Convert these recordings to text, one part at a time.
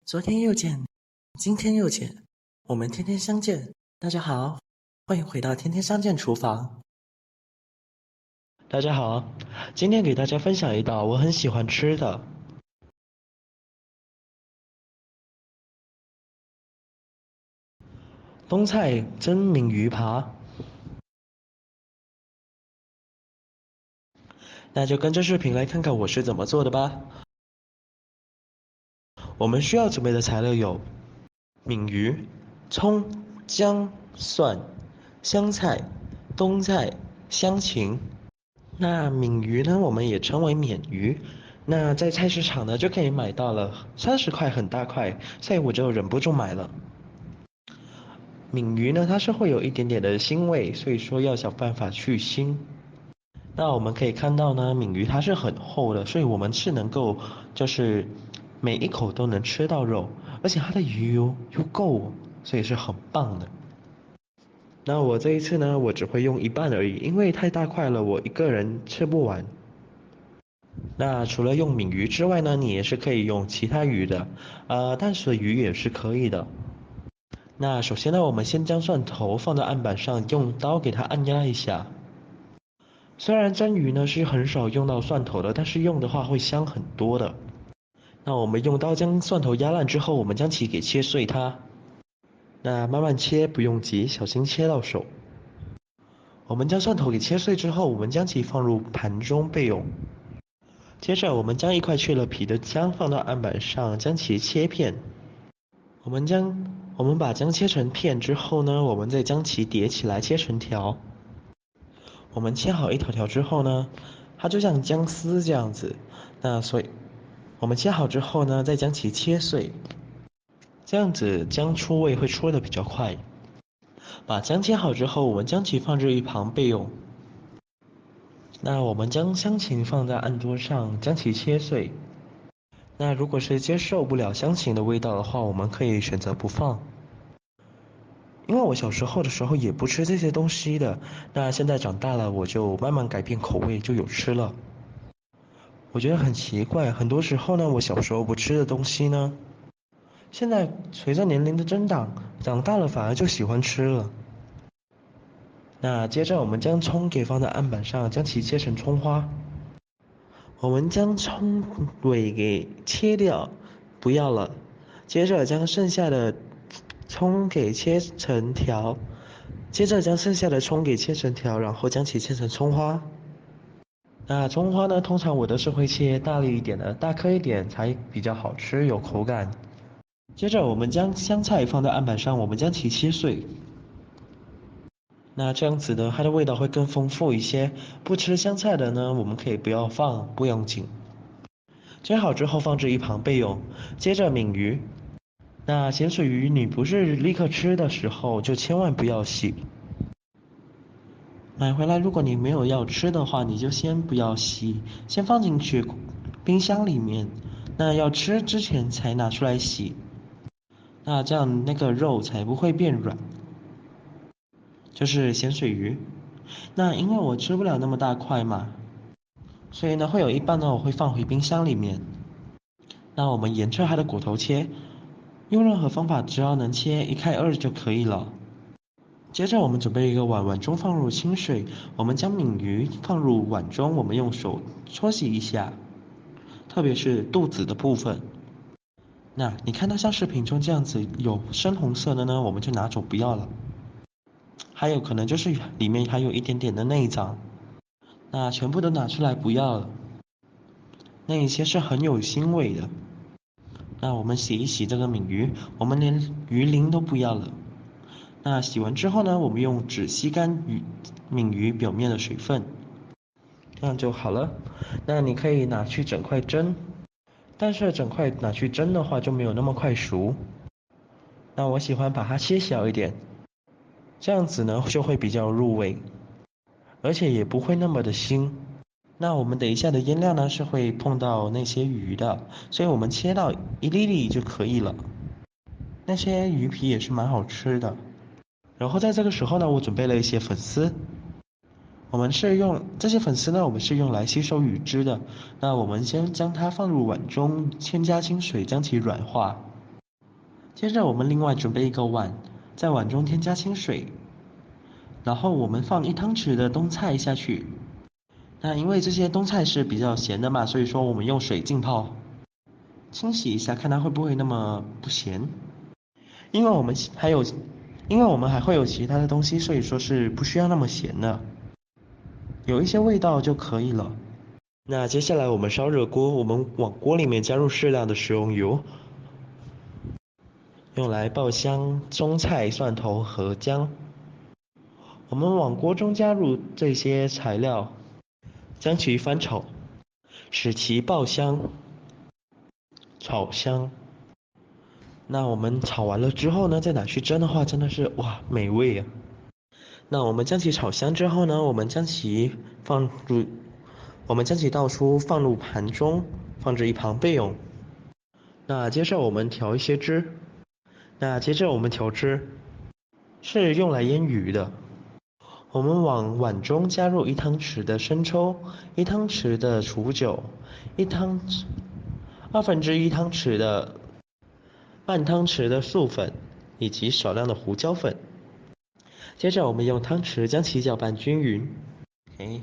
昨天又见，今天又见，我们天天相见。大家好，欢迎回到天天相见厨房。大家好，今天给大家分享一道我很喜欢吃的冬菜蒸鲶鱼扒。那就跟着视频来看看我是怎么做的吧。我们需要准备的材料有鲶鱼、葱、姜、蒜、香菜、冬菜、香芹。那鲶鱼呢，我们也称为鲶鱼。那在菜市场呢就可以买到了，30块很大块，所以我就忍不住买了。鲶鱼呢，它是会有一点点的腥味，所以说要想办法去腥。那我们可以看到呢，鲶鱼它是很厚的，所以我们是能够就是每一口都能吃到肉，而且它的鱼油又够，所以是很棒的。那我这一次呢，我只会用一半而已，因为太大块了，我一个人吃不完。那除了用鲶鱼之外呢，你也是可以用其他鱼的，淡水鱼也是可以的。那首先呢，我们先将蒜头放到案板上，用刀给它按压一下。虽然蒸鱼呢是很少用到蒜头的，但是用的话会香很多的。那我们用刀将蒜头压烂之后，我们将其给切碎它。那慢慢切，不用急，小心切到手。我们将蒜头给切碎之后，我们将其放入盘中备用。接着，我们将一块去了皮的姜放到案板上，将其切片。我们把姜切成片之后呢，我们再将其叠起来切成条。我们切好一条条之后呢，它就像姜丝这样子。那所以，我们切好之后呢，再将其切碎，这样子姜出味会出的比较快。把姜切好之后，我们将其放置一旁备用。那我们将香芹放在案桌上，将其切碎。那如果是接受不了香芹的味道的话，我们可以选择不放。因为我小时候的时候也不吃这些东西的，那现在长大了，我就慢慢改变口味，就有吃了。我觉得很奇怪，很多时候呢，我小时候不吃的东西呢，现在随着年龄的增长，长大了反而就喜欢吃了。那接着我们将葱给放在案板上，将其切成葱花。我们将葱尾给切掉，不要了。接着将剩下的葱给切成条，然后将其切成葱花。那葱花呢，通常我都是会切大粒一点的，大颗一点才比较好吃，有口感。接着我们将香菜放在案板上，我们将其切碎。那这样子呢，它的味道会更丰富一些。不吃香菜的呢，我们可以不要放，不用紧。切好之后放置一旁备用。接着鲶鱼，那咸水鱼你不是立刻吃的时候，就千万不要洗。买回来如果你没有要吃的话，你就先不要洗，先放进去冰箱里面。那要吃之前才拿出来洗，那这样那个肉才不会变软。就是咸水鱼。那因为我吃不了那么大块嘛，所以呢会有一半呢我会放回冰箱里面。那我们沿着它的骨头切，用任何方法只要能切1开2就可以了。接着我们准备一个碗，碗中放入清水，我们将鲶鱼放入碗中，我们用手搓洗一下，特别是肚子的部分。那你看到像视频中这样子有深红色的呢，我们就拿走不要了。还有可能就是里面还有一点点的内脏，那全部都拿出来不要了。那一些是很有腥味的。那我们洗一洗这个鲶鱼，我们连鱼鳞都不要了。那洗完之后呢，我们用纸吸干鲶鱼表面的水分，这样就好了。那你可以拿去整块蒸，但是整块拿去蒸的话就没有那么快熟。那我喜欢把它切小一点，这样子呢就会比较入味，而且也不会那么的腥。那我们等一下的腌料呢是会碰到那些鱼的，所以我们切到一粒粒就可以了。那些鱼皮也是蛮好吃的。然后在这个时候呢，我准备了一些粉丝。这些粉丝呢，我们是用来吸收鱼汁的。那我们先将它放入碗中，添加清水将其软化。接着我们另外准备一个碗，在碗中添加清水，然后我们放1汤匙的冬菜下去。那因为这些冬菜是比较咸的嘛，所以说我们用水浸泡，清洗一下，看它会不会那么不咸。因为我们还会有其他的东西，所以说是不需要那么咸的，有一些味道就可以了。那接下来我们烧热锅，我们往锅里面加入适量的食用油，用来爆香中菜、蒜头和姜。我们往锅中加入这些材料，将其翻炒，使其爆香、炒香。那我们炒完了之后呢，再拿去蒸的话，真的是哇美味啊！那我们将其炒香之后呢，我们将其倒出放入盘中，放置一旁备用。那接着我们调一些汁，调汁是用来腌鱼的。我们往碗中加入1汤匙的生抽，1汤匙的楚酒，1/2汤匙的半汤匙的素粉，以及少量的胡椒粉。接着我们用汤匙将其搅拌均匀。OK，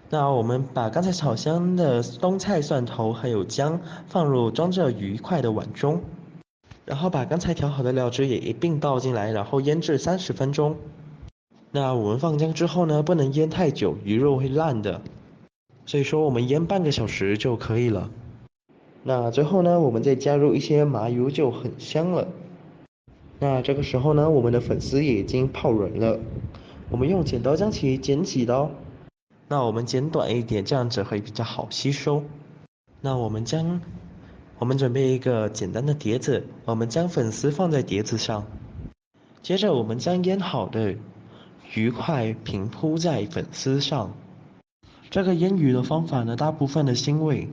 那我们把刚才炒香的冬菜、蒜头还有姜放入装着鱼块的碗中，然后把刚才调好的料汁也一并倒进来，然后腌制30分钟。那我们放姜之后呢，不能腌太久，鱼肉会烂的，所以说我们腌半个小时就可以了。那最后呢，我们再加入一些麻油就很香了。那这个时候呢，我们的粉丝也已经泡软了，我们用剪刀将其剪几刀。那我们剪短一点，这样子会比较好吸收。那我们准备一个简单的碟子，我们将粉丝放在碟子上，接着我们将腌好的鱼块平铺在粉丝上。这个腌鱼的方法呢，大部分的腥味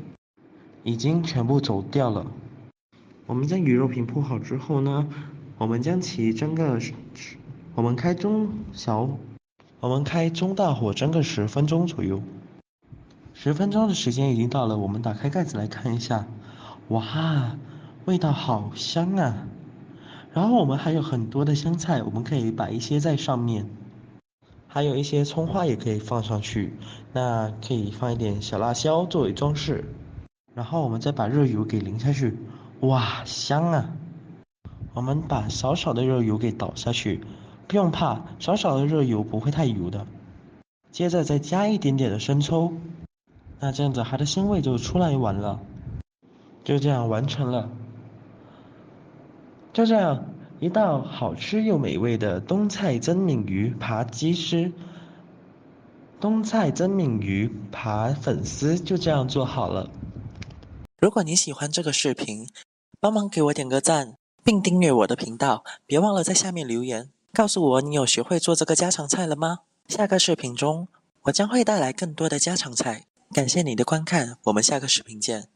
已经全部走掉了。我们将鱼肉平铺好之后呢，我们将其我们开中大火蒸个10分钟左右。10分钟的时间已经到了，我们打开盖子来看一下，哇，味道好香啊！然后我们还有很多的香菜，我们可以摆一些在上面，还有一些葱花也可以放上去，那可以放一点小辣椒作为装饰。然后我们再把热油给淋下去，哇，香啊！我们把少少的热油给倒下去，不用怕，少少的热油不会太油的。接着再加一点点的生抽，那这样子它的鲜味就出来完了。就这样完成了，就这样一道好吃又美味的冬菜蒸鲶鱼扒粉丝就这样做好了。如果你喜欢这个视频，帮忙给我点个赞，并订阅我的频道，别忘了在下面留言，告诉我你有学会做这个家常菜了吗？下个视频中，我将会带来更多的家常菜。感谢你的观看，我们下个视频见。